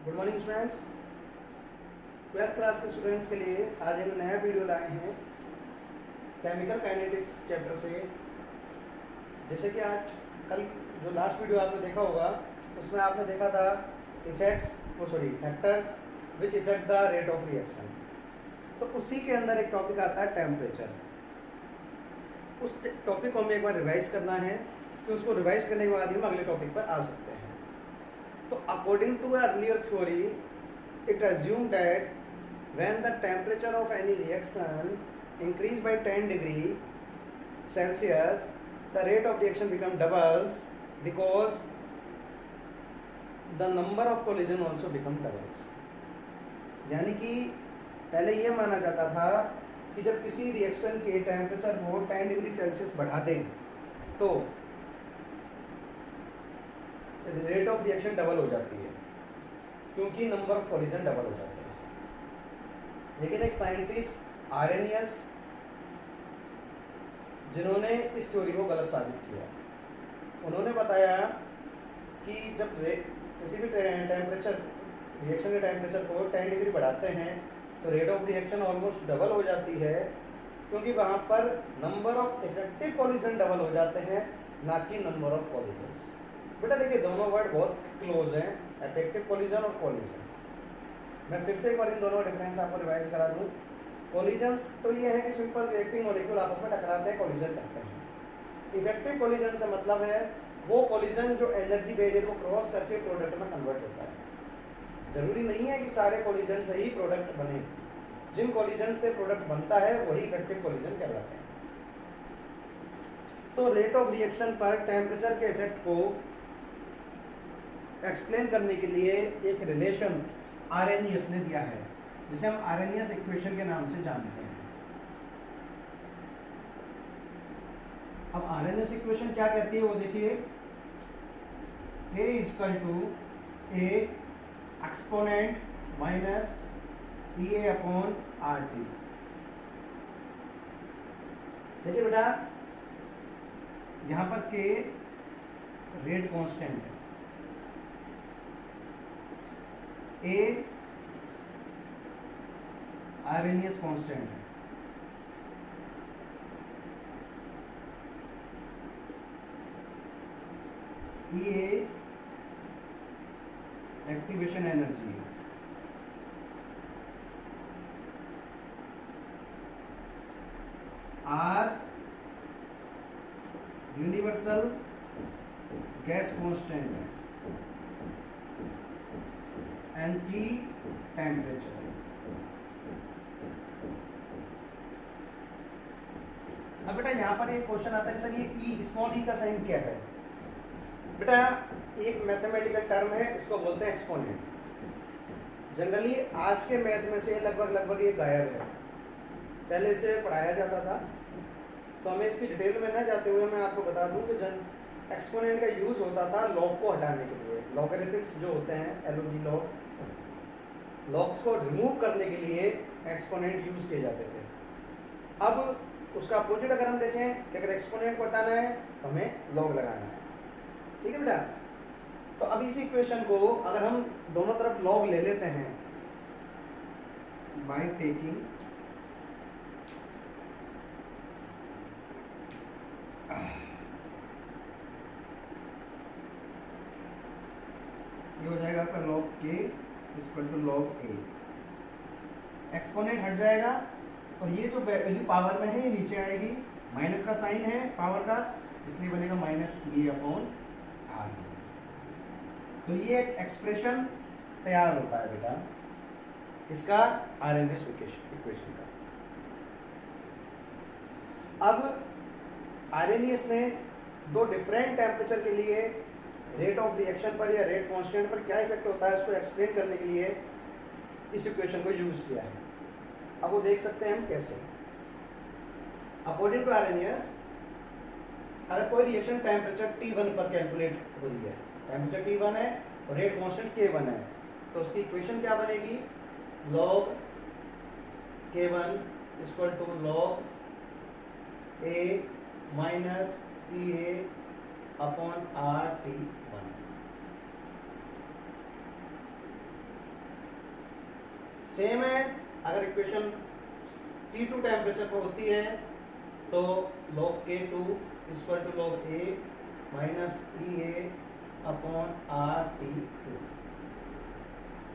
Good morning students. Twelfth class के students के लिए आज हम नया वीडियो लाए हैं केमिकल काइनेटिक्स चैप्टर से। जैसे कि आज कल जो लास्ट वीडियो आपने देखा होगा उसमें आपने देखा था factors which effect the rate of reaction. तो उसी के अंदर एक टॉपिक आता है टेम्परेचर। उस टॉपिक को हमें एक बार रिवाइज करना है कि उसको रिवाइज करने के बाद ही हम अगले टॉपिक पर आ सकते हैं। तो according to earlier theory it assumed that when the temperature of any reaction increase by 10 degree Celsius, the rate of reaction become doubles because the number of collision also become doubles। यानी कि पहले ये माना जाता था कि जब किसी रिएक्शन के टेम्परेचर को 10 डिग्री सेल्सियस बढ़ा दें तो रेट ऑफ रिएक्शन डबल हो जाती है क्योंकि नंबर ऑफ कोलिजन डबल हो जाते हैं। लेकिन एक साइंटिस्ट आरेनियस जिन्होंने इस थ्योरी को गलत साबित किया, उन्होंने बताया कि जब किसी भी टेम्परेचर रिएक्शन के टेम्परेचर को 10 डिग्री बढ़ाते हैं तो rate of reaction almost double हो जाती है क्योंकि वहाँ पर number of effective collision double हो जाते हैं, ना कि नंबर ऑफ कोलिजन्स। बेटा देखिए दोनों वर्ड बहुत क्लोज हैं, इफेक्टिव कोलिजन और कोलिजन। मैं फिर से एक बार इन दोनों का डिफरेंस आपको रिवाइज करा दूं। कोलिजन्स तो ये है कि सिंपल रिएक्टिंग मॉलिक्यूल आपस में टकराते हैं, कोलिजन करते हैं। इफेक्टिव कोलिजन से मतलब है वो कोलिजन जो एनर्जी बैरियर को क्रॉस करके प्रोडक्ट में कन्वर्ट होता है। जरूरी नहीं है कि सारे कोलिजन से ही प्रोडक्ट बने, जिन कोलिजन से प्रोडक्ट बनता है वही इफेक्टिव कोलिजन कहलाते हैं। तो रेट ऑफ रिएक्शन पर टेम्परेचर के इफेक्ट को एक्सप्लेन करने के लिए एक रिलेशन आरेनियस ने दिया है जिसे हम आरेनियस इक्वेशन के नाम से जानते हैं। अब आरेनियस इक्वेशन क्या कहती है वो देखिए, A equal to A exponent minus EA upon RT। देखिए बेटा यहां पर K रेट कांस्टेंट है, A आरेनियस कांस्टेंट है, EA एक्टिवेशन एनर्जी है, R यूनिवर्सल गैस कांस्टेंट है, एंड की टेम्परेचर। अब बेटा यहाँ पर एक क्वेश्चन आता है सर ये ई स्मॉल ई का साइन क्या है। बेटा एक मैथमेटिकल टर्म है, इसको बोलते हैं एक्सपोनेंट। जनरली आज के मैथ में से लगभग ये गायब है, पहले इसे पढ़ाया जाता था। तो हमें इसकी डिटेल में न जाते हुए मैं आपको बता दूं कि एक्सपोनेंट का यूज होता था लॉग को हटाने के लिए। लॉगरिथम्स जो होते हैं LOG लॉग, लॉग्स को रिमूव करने के लिए एक्सपोनेंट यूज किए जाते थे। अब उसका अपोजिट अगर हम देखें कि अगर एक्सपोनेंट को हटाना है तो हमें लॉग लगाना है, ठीक है बेटा। तो अब इस इक्वेशन को अगर हम दोनों तरफ लॉग ले लेते हैं बाय टेकिंग ये हो जाएगा आपका log K equal to log A। Exponent हट जाएगा और ये जो वैल्यू पावर में है ये नीचे आएगी, माइनस का साइन है पावर का, इसलिए बनेगा माइनस EA अपॉन R। तो ये एक एक्सप्रेशन तैयार होता है बेटा इसका आरएमएस इक्वेशन का। अब आरेनियस ने दो डिफरेंट टेम्परेचर के लिए रेट ऑफ रिएक्शन पर या रेट कांस्टेंट पर क्या इफेक्ट होता है उसको एक्सप्लेन करने के लिए इस इक्वेशन को यूज किया है। अब वो देख सकते हैं हम कैसे। अकॉर्डिंग टू आरेनियस अगर कोई रिएक्शन टेम्परेचर T1 पर कैलकुलेट हो रही है, टेम्परेचर T1 है और रेट कांस्टेंट K1 है, तो उसकी इक्वेशन क्या बनेगी, log K1 equal to log A minus EA upon RT1। Same as अगर इक्वेशन T2 टेम्परेचर पर होती है तो log K2 equal to log A minus EA upon RT2.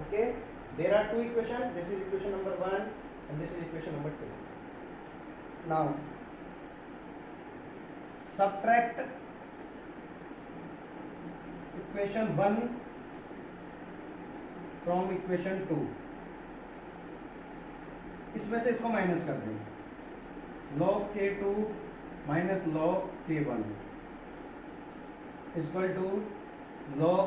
Okay, there are two equations. This is equation number 1 and this is equation number 2. Now subtract equation 1 from equation 2. इसमें से इसको minus कर दें. log K2 minus log K1 equal to log.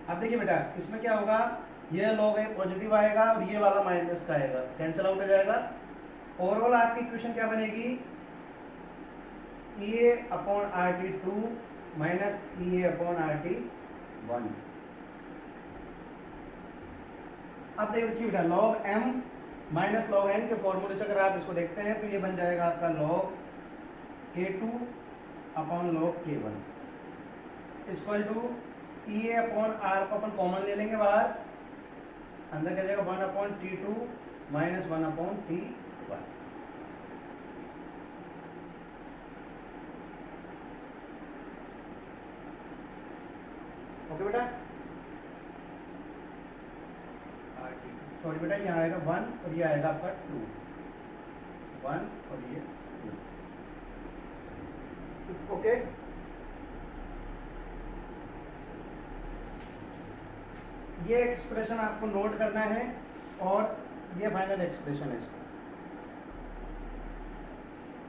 अब देखिए बेटा इसमें क्या होगा, ये log है पॉजिटिव आएगा और ये वाला माइनस का आएगा, कैंसिल आउट हो जाएगा. ओवरऑल आपकी इक्वेशन क्या बनेगी, EA upon RT2 minus EA upon RT1. अब देखिए बेटा log m minus log n के फॉर्मूले से अगर आप इसको देखते हैं तो ये बन जाएगा आपका log K2 upon log K1 equal to EA upon R को अपन कॉमन ले लेंगे बाहर, अंदर क्या जाएगा 1 upon T2 minus 1 upon T1. Okay बेटा, सॉरी बेटा यहाँ आएगा 1 और ये आएगा आपका 2, 1 और ये 2. ओके, ये एक्सप्रेशन आपको नोट करना है और ये फाइनल एक्सप्रेशन है इसका.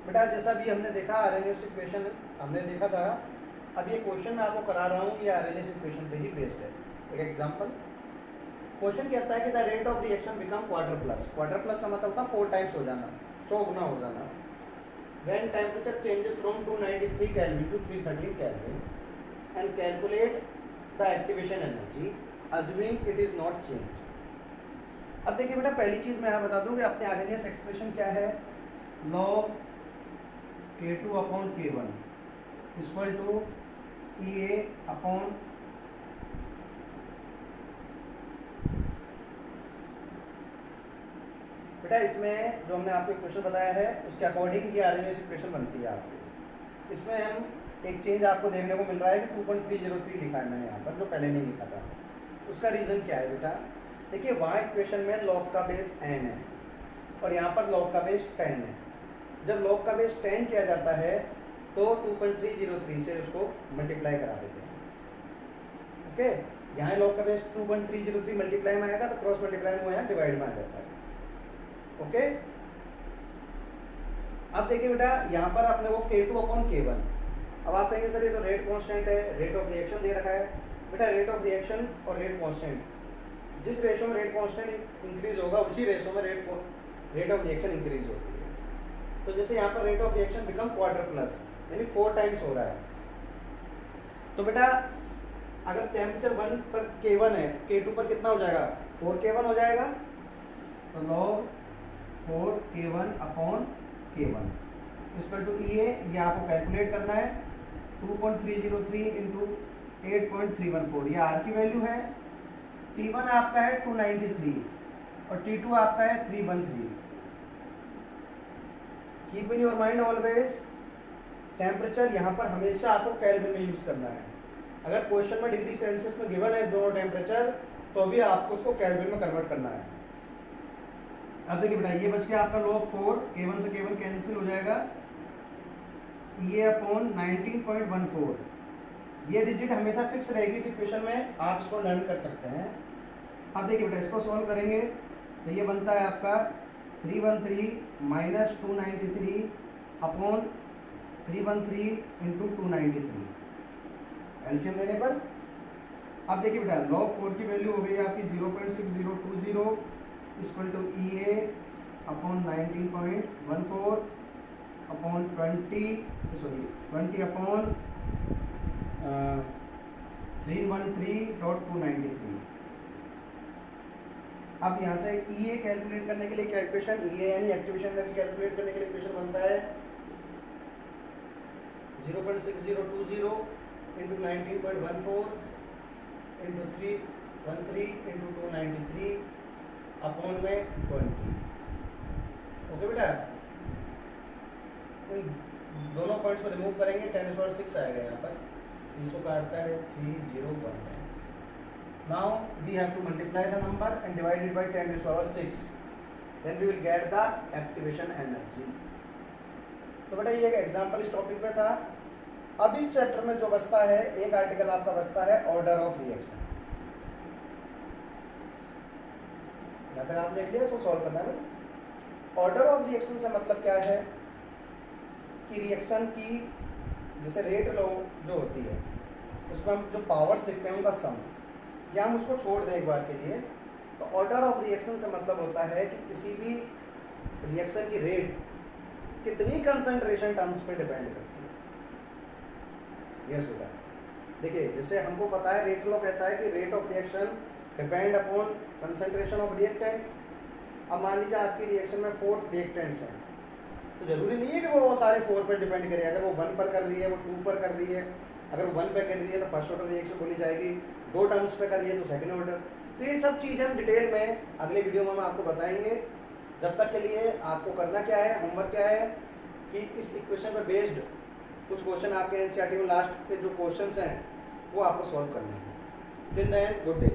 बेटा जैसा भी हमने देखा आरएनएस इक्वेशन हमने देखा था, अब ये क्वेश्चन मैं आपको करा रहा हूँ ये आरएनएस इक्वेशन पे ही बेस्ड है. एक एग्जांपल क्वेश्चन कहता है कि the rate of reaction become quarter plus. Quarter plus का मतलब होता है 4 टाइम्स हो जाना, 100 गुना हो जाना. When temperature changes from 293 kelvin to 313 kelvin and calculate the activation energy assuming it is not changed. अब देखिए बेटा पहली चीज मैं यहाँ बता दूं कि अपने आरएनएस एक्सप्रेशन क्या है, log K2 upon K1 equal to EA upon बेटा इसमें जो हमने आपको इक्वेशन बताया है उसके अकॉर्डिंग ये आरएनएस इक्वेशन बनती है आपकी. इसमें हम एक चेंज आपको देखने को मिल रहा है कि 2.303 लिखा है मैंने यहाँ पर, जो पहले नहीं लिखा था. उसका रीज़न क्या है बेटा, देखिए वहाँ इक्वेशन में log का बेस n है और यहाँ पर log का बेस 10 है. जब log का बेस 10 किया जाता है तो 2.303 से उसको मल्टीप्लाई करा देते हैं. ओके, यहाँ log का बेस 2.303 मल्टीप्लाई में आएगा तो क्रॉस मल्टीप्लाई में यहाँ डिवाइड में आ जाता है. ओके, अब देखिए बेटा यहाँ पर अपने को K2 अपॉन K1. अब आप कहेंगे सर ये तो रेट कांस्टेंट है, रेट ऑफ रिएक्शन दे रखा है. बेटा रेट ऑफ रिएक्शन और रेट कांस्टेंट, जिस रेशो में रेट कांस्टेंट इंक्रीज होगा उसी रेशो में रेट ऑफ रिएक्शन इंक्रीज होती है. तो जैसे यहाँ पर rate of reaction become quarter plus यानी 4 टाइम्स हो रहा है. तो बेटा अगर टेम्परेचर 1 पर K1 है तो K2 पर कितना हो जाएगा, 4K1 हो जाएगा. तो log 4K1 upon K1 equal to EA, ये आपको कैलकुलेट करना है. 2.303 इंटू 8.314 ये R की वैल्यू है. T1 आपका है 293 और T2 आपका है 313. Keep in your mind always temperature यहाँ पर हमेशा आपको केल्विन में यूज करना है. अगर क्वेश्चन में डिग्री सेल्सियस में गिवन है दोनों टेम्परेचर तो भी आपको उसको केल्विन में कन्वर्ट करना है. अब देखिए बेटा ये बच गया आपका log 4, K1 से K1 कैंसिल हो जाएगा, ये अपॉन 19.14. ये डिजिट हमेशा फिक्स रहेगी इस इक्वेशन में, आप इसको लर्न कर सकते हैं. अब देखिए बेटा इसको सॉल्व करेंगे तो ये बनता है आपका 313 माइनस 293 अपॉन 313 इंटू 293 एलसीएम लेने पर. अब देखिए बेटा log 4 की वैल्यू हो गई आपकी 0.6020 equal to EA upon 19.14 upon 20 upon 313.293. अब यहाँ से EA कैलकुलेट करने के लिए कैलकुलेशन EA यानी एक्टिवेशन एनर्जी कैलकुलेट करने के लिए इक्वेशन बनता है 0.6020 इंटू 19.14 इंटू 313 इंटू 293 अपॉन में 20। ओके बेटा, इन दोनों पॉइंट्स को रिमूव करेंगे, 10⁻6 आएगा यहाँ पर, इसको काटता है 301 times. Now we have to multiply the number and divide it by 10⁻6, then we will get the activation energy. तो बेटा ये एक एग्जांपल इस टॉपिक पे था। अब इस चैप्टर में जो बचता है, एक आर्टिकल आपका बचता है ऑर्डर ऑफ रिएक्शन। यहाँ पे आप देख लिया, इसको सॉल्व करना है। ऑर्डर ऑफ रिएक्शन से मतलब क्या है कि रिएक्शन की जैसे रेट लो जो होती है, उसमें हम जो पावर्स लिखते हैं उनका सम, या हम उसको छोड़ दें एक बार के लिए, तो ऑर्डर ऑफ रिएक्शन से मतलब होता है कि किसी भी रिएक्शन की रेट कितनी कंसंट्रेशन टर्म्स पे डिपेंड करती है। यस बेटा, देखिए जैसे हमको पता है रेट लॉ कहता है कि rate of reaction depend upon concentration of reactant. अब मान लीजिए आपकी रिएक्शन में 4 रिएक्टेंट्स हैं, तो जरूरी नहीं है कि वो सारे 4 पर डिपेंड करे। अगर वो 1 पर कर रही है, वो 2 पर कर रही है, अगर वो 1 पर कर रही है तो फर्स्ट ऑर्डर रिएक्शन बोली जाएगी, 2 टर्म्स पे कर रही है तो सेकंड ऑर्डर। तो ये सब चीज़ हम डिटेल में अगले वीडियो में हम आपको बताएंगे। जब तक के लिए आपको करना क्या है, होमवर्क क्या है कि इस इक्वेशन पर बेस्ड कुछ क्वेश्चन आपके एनसीईआरटी में लास्ट के जो क्वेश्चंस हैं वो आपको सॉल्व करने हैं। Till then good day.